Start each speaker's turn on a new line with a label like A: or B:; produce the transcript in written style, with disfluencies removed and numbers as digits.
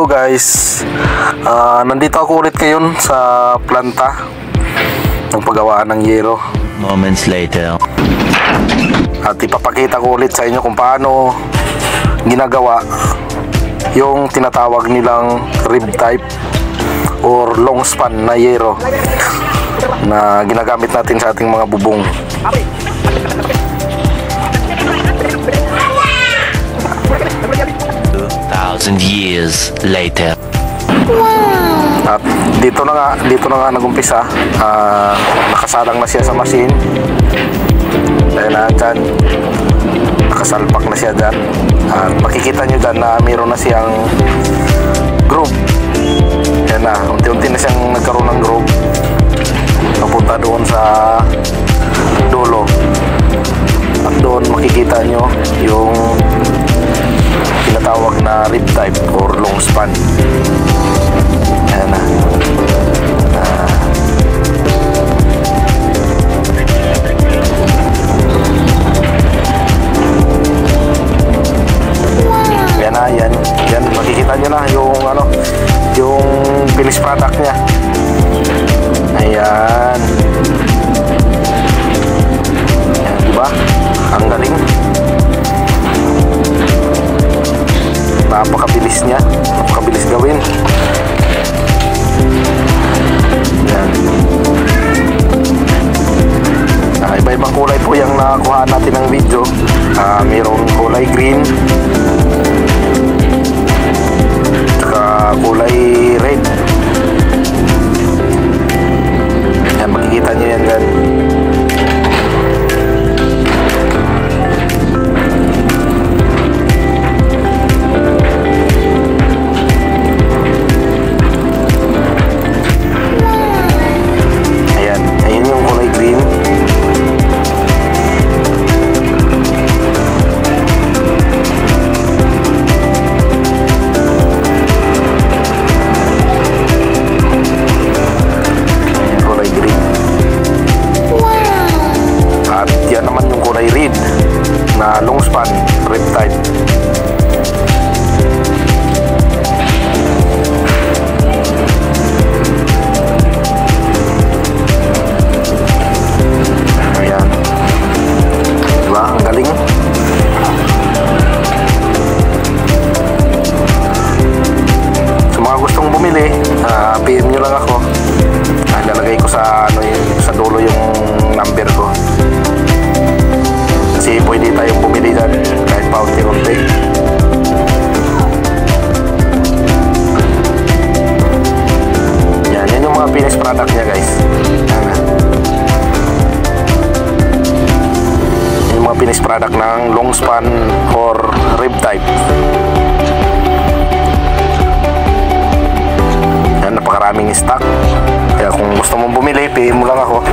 A: Hello guys, nandito ako ulit ngayon sa planta ng paggawaan ng yero.
B: Moments later.
A: At ipapakita ko ulit sa inyo kung paano ginagawa yung tinatawag nilang rib type or long span na yero na ginagamit natin sa ating mga bubong.
B: 2,000 years later.
A: At dito na nga nagumpisa. Nakasalang na siya sa machine. Dahil na dyan, nakasalpak na siya dyan. At makikita nyo dyan na mayroon na siyang groove. Yan na, unti-unti na siyang nagkaroon ng groove papunta doon sa dulo. At doon makikita nyo yung tinatawag na rib type or long span. Ayan na. Yan na, yan makikita nyo na yung yung finished product niya. Ayan. Ayan, diba? Ang galing. Napakabilis niya, napakabilis gawin. Yan. Iba-ibang kulay po yung nakuha natin ng video. Mayroong kulay green, tsaka kulay red. Yan, makikita nyo yan dyan. Na long span rib type. Ayan, diba? Ang galing. Sa mga gustong bumili, PM nyo lang ako. Lalagay ko sa sa dulo yung number ko. Kasi pwede tayong bumili dyan kahit paunti-unti. Yan yung mga finished product niya guys. Yan yung mga finished product ng long span or rib type. Yan, napakaraming stock. Kaya kung gusto mong bumili, PM mo lang ako.